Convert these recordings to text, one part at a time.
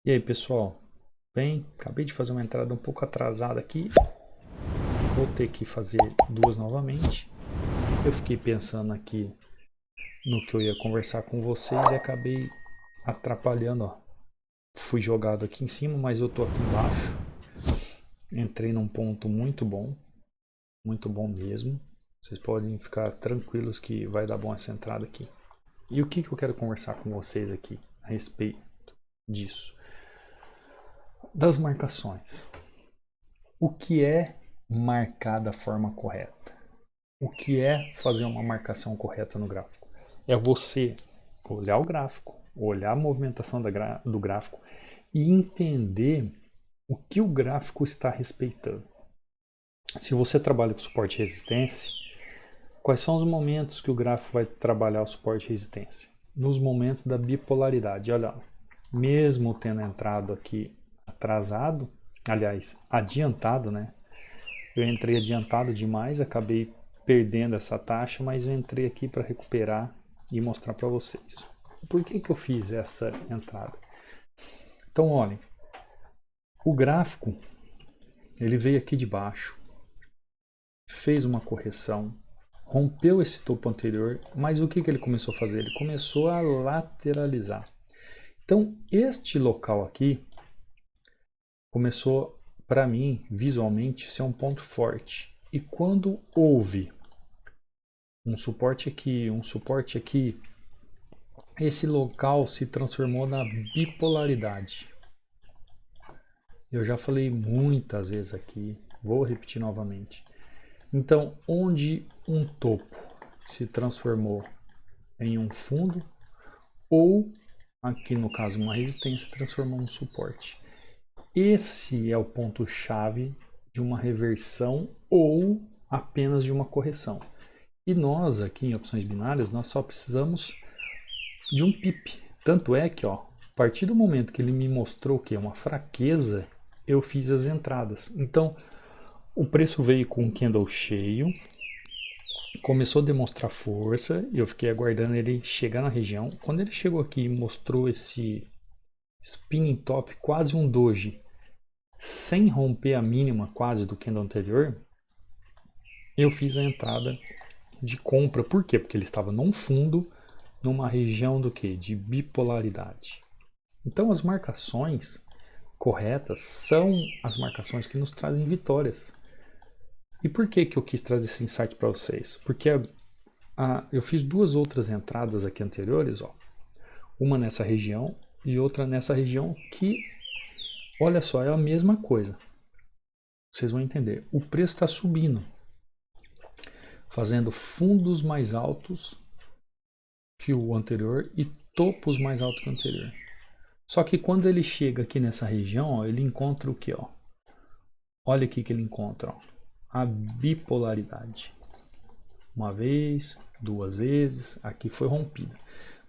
E aí, pessoal? Bem, acabei de fazer uma entrada um pouco atrasada aqui. Vou ter que fazer duas novamente. Eu fiquei pensando aqui no que eu ia conversar com vocês e acabei atrapalhando, ó. Fui jogado aqui em cima, mas eu tô aqui embaixo. Entrei num ponto muito bom mesmo. Vocês podem ficar tranquilos que vai dar bom essa entrada aqui. E o que eu quero conversar com vocês aqui a respeito disso? Das marcações. O que é marcar da forma correta? O que é fazer uma marcação correta no gráfico? É você olhar o gráfico, olhar a movimentação do gráfico e entender o que o gráfico está respeitando. Se você trabalha com suporte e resistência, quais são os momentos que o gráfico vai trabalhar o suporte e resistência? Nos momentos da bipolaridade. Olha, mesmo tendo entrado aqui atrasado, aliás, adiantado, né? Eu entrei adiantado demais, acabei perdendo essa taxa, mas eu entrei aqui para recuperar e mostrar para vocês. Por que eu fiz essa entrada? Então, olhem, o gráfico ele veio aqui de baixo, fez uma correção, rompeu esse topo anterior, mas o que ele começou a fazer? Ele começou a lateralizar. Então, este local aqui começou, para mim, visualmente, ser um ponto forte. E quando houve um suporte aqui, esse local se transformou na bipolaridade. Eu já falei muitas vezes aqui, vou repetir novamente. Então, onde um topo se transformou em um fundo, ou, aqui no caso, uma resistência, transformou em um suporte. Esse é o ponto-chave de uma reversão ou apenas de uma correção. E nós, aqui em opções binárias, nós só precisamos de um pip. Tanto é que, ó, a partir do momento que ele me mostrou que é uma fraqueza, eu fiz as entradas. Então, o preço veio com um candle cheio, começou a demonstrar força, e eu fiquei aguardando ele chegar na região. Quando ele chegou aqui e mostrou esse spinning top, quase um doji, sem romper a mínima quase do candle anterior, eu fiz a entrada de compra. Por quê? Porque ele estava num fundo, numa região do que? De bipolaridade. Então as marcações corretas são as marcações que nos trazem vitórias. E por que eu quis trazer esse insight para vocês? Porque eu fiz duas outras entradas aqui anteriores, ó, uma nessa região e outra nessa região que, olha só, é a mesma coisa. Vocês vão entender. O preço está subindo, fazendo fundos mais altos que o anterior e topos mais altos que o anterior. Só que quando ele chega aqui nessa região, ó, ele encontra o que? Ó? Olha aqui que ele encontra, ó, a bipolaridade. Uma vez, duas vezes, aqui foi rompida.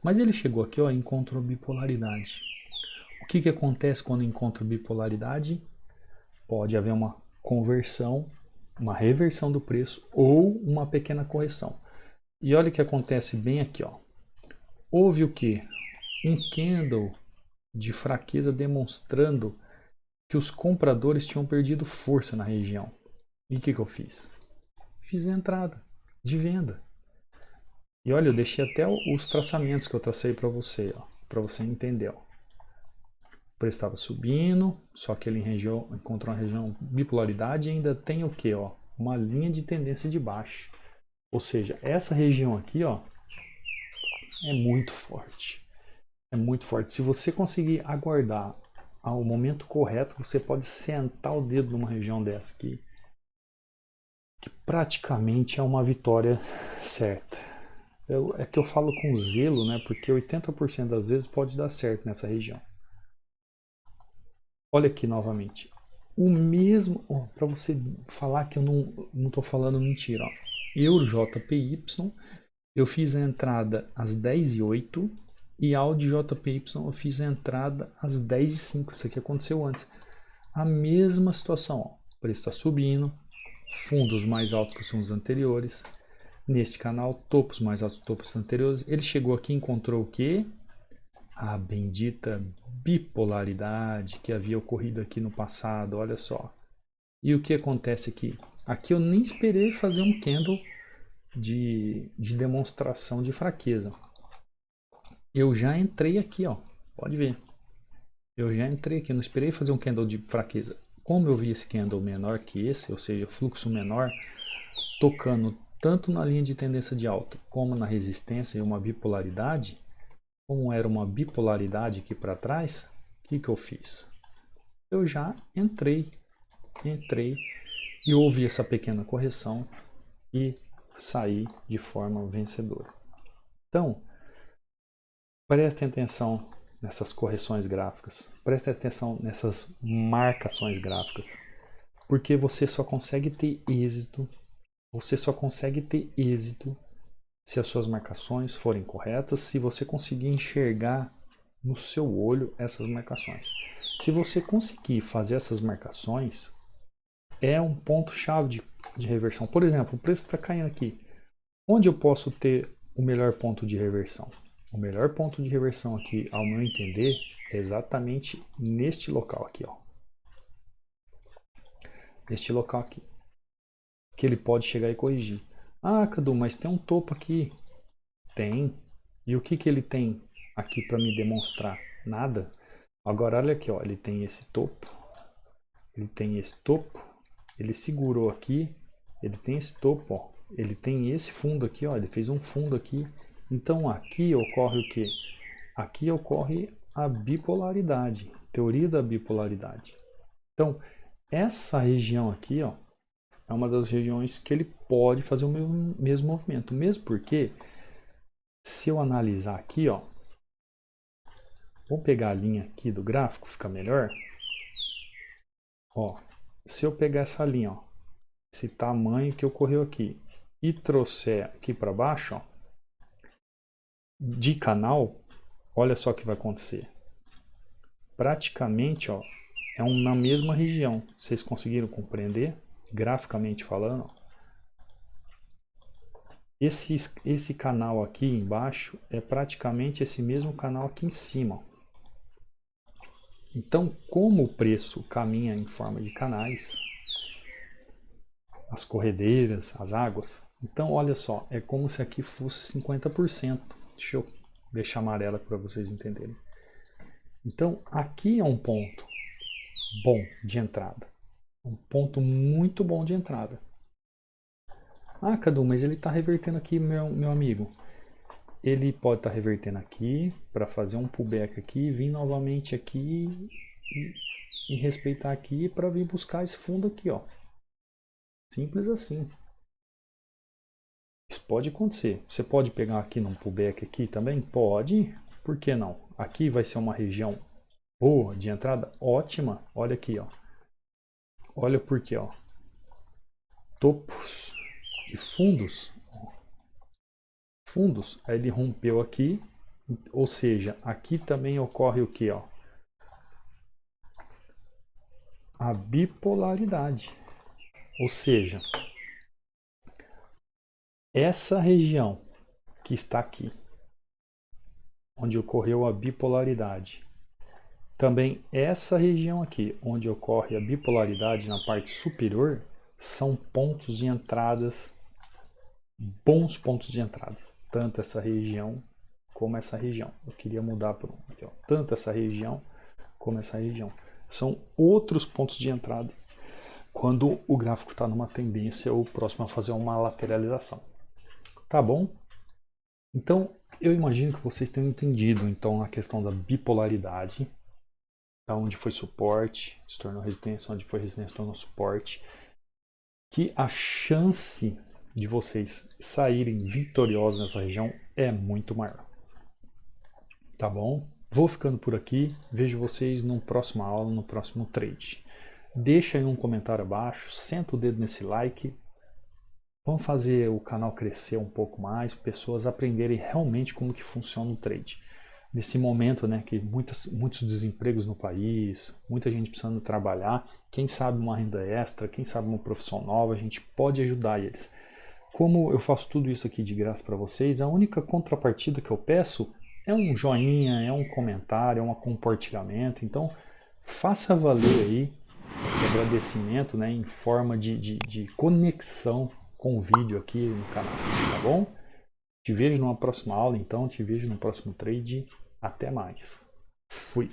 Mas ele chegou aqui, ó, e encontrou bipolaridade. O que acontece quando encontra bipolaridade? Pode haver uma conversão, uma reversão do preço ou uma pequena correção. E olha o que acontece bem aqui, ó. Houve o que? Um candle de fraqueza demonstrando que os compradores tinham perdido força na região. E o que eu fiz? Fiz a entrada de venda. E olha, eu deixei até os traçamentos que eu tracei para você, ó, para você entender. Ó. O preço estava subindo, só que ele encontrou uma região bipolaridade e ainda tem o que? Ó, uma linha de tendência de baixo. Ou seja, essa região aqui, ó, é muito forte. É muito forte. Se você conseguir aguardar ao momento correto, você pode sentar o dedo numa região dessa aqui, que praticamente é uma vitória certa. É que eu falo com zelo, né? Porque 80% das vezes pode dar certo nessa região. Olha aqui novamente. O mesmo, para você falar que eu não estou falando mentira. Ó. EuroJPY, eu fiz a entrada às 10h08 e Audi JPY eu fiz a entrada às 10h05. Isso aqui aconteceu antes. A mesma situação. Ó. O preço está subindo, fundos mais altos que os fundos anteriores. Neste canal, topos mais altos que os topos anteriores. Ele chegou aqui e encontrou o quê? A bendita bipolaridade que havia ocorrido aqui no passado, olha só. E o que acontece aqui? Aqui eu nem esperei fazer um candle de demonstração de fraqueza. Eu já entrei aqui, ó, pode ver. Eu já entrei aqui, não esperei fazer um candle de fraqueza. Como eu vi esse candle menor que esse, ou seja, fluxo menor, tocando tanto na linha de tendência de alta como na resistência e uma bipolaridade, como era uma bipolaridade aqui para trás, o que eu fiz? Eu já entrei e houve essa pequena correção e saí de forma vencedora. Então, prestem atenção nessas correções gráficas, prestem atenção nessas marcações gráficas, porque você só consegue ter êxito, se as suas marcações forem corretas, se você conseguir enxergar no seu olho essas marcações. Se você conseguir fazer essas marcações, é um ponto-chave de reversão. Por exemplo, o preço está caindo aqui. Onde eu posso ter o melhor ponto de reversão? O melhor ponto de reversão aqui, ao meu entender, é exatamente neste local aqui, ó. Neste local aqui. Que ele pode chegar e corrigir. Ah, Cadu, mas tem um topo aqui. Tem. E o que ele tem aqui para me demonstrar? Nada. Agora olha aqui, ó, ele tem esse topo. Ele tem esse topo. Ele segurou aqui. Ele tem esse topo, ó. Ele tem esse fundo aqui, ó. Ele fez um fundo aqui. Então aqui ocorre o que? Aqui ocorre a bipolaridade. Teoria da bipolaridade. Então, essa região aqui, ó, é uma das regiões que ele pode fazer o mesmo movimento. Mesmo porque, se eu analisar aqui, ó, vou pegar a linha aqui do gráfico, fica melhor. Ó, se eu pegar essa linha, ó, esse tamanho que ocorreu aqui, e trouxer aqui para baixo, ó, de canal, olha só o que vai acontecer. Praticamente, ó, é na mesma região. Vocês conseguiram compreender? Graficamente falando, esse canal aqui embaixo é praticamente esse mesmo canal aqui em cima. Então, como o preço caminha em forma de canais, as corredeiras, as águas, então olha só, é como se aqui fosse 50%. Deixa eu deixar amarela para vocês entenderem. Então, aqui é um ponto bom de entrada. Um ponto muito bom de entrada. Ah, Cadu, mas ele está revertendo aqui, meu amigo. Ele pode estar revertendo aqui para fazer um pullback aqui, vir novamente aqui e respeitar aqui para vir buscar esse fundo aqui, ó. Simples assim. Isso pode acontecer. Você pode pegar aqui num pullback aqui também? Pode. Por que não? Aqui vai ser uma região boa de entrada, ótima. Olha aqui, ó. Olha por quê, ó. Topos e fundos. Fundos, aí ele rompeu aqui, ou seja, aqui também ocorre o que, ó? A bipolaridade. Ou seja, essa região que está aqui, onde ocorreu a bipolaridade, também essa região aqui, onde ocorre a bipolaridade na parte superior, são pontos de entradas, bons pontos de entradas. Tanto essa região como essa região. Eu queria mudar para aqui, ó. Tanto essa região como essa região. São outros pontos de entradas quando o gráfico está numa tendência ou próximo a fazer uma lateralização. Tá bom? Então, eu imagino que vocês tenham entendido então a questão da bipolaridade, da onde foi suporte, se tornou resistência, onde foi resistência, se tornou suporte, que a chance de vocês saírem vitoriosos nessa região é muito maior. Tá bom? Vou ficando por aqui, vejo vocês no próximo aula, no próximo trade. Deixa aí um comentário abaixo, senta o dedo nesse like. Vamos fazer o canal crescer um pouco mais, pessoas aprenderem realmente como que funciona o trade. Nesse momento, né, que muitos desempregos no país, muita gente precisando trabalhar, quem sabe uma renda extra, quem sabe uma profissão nova, a gente pode ajudar eles. Como eu faço tudo isso aqui de graça para vocês, a única contrapartida que eu peço é um joinha, é um comentário, é um compartilhamento. Então, faça valer aí esse agradecimento, né, em forma de conexão com o vídeo aqui no canal, tá bom? Te vejo numa próxima aula, então, te vejo no próximo trade. Até mais. Fui.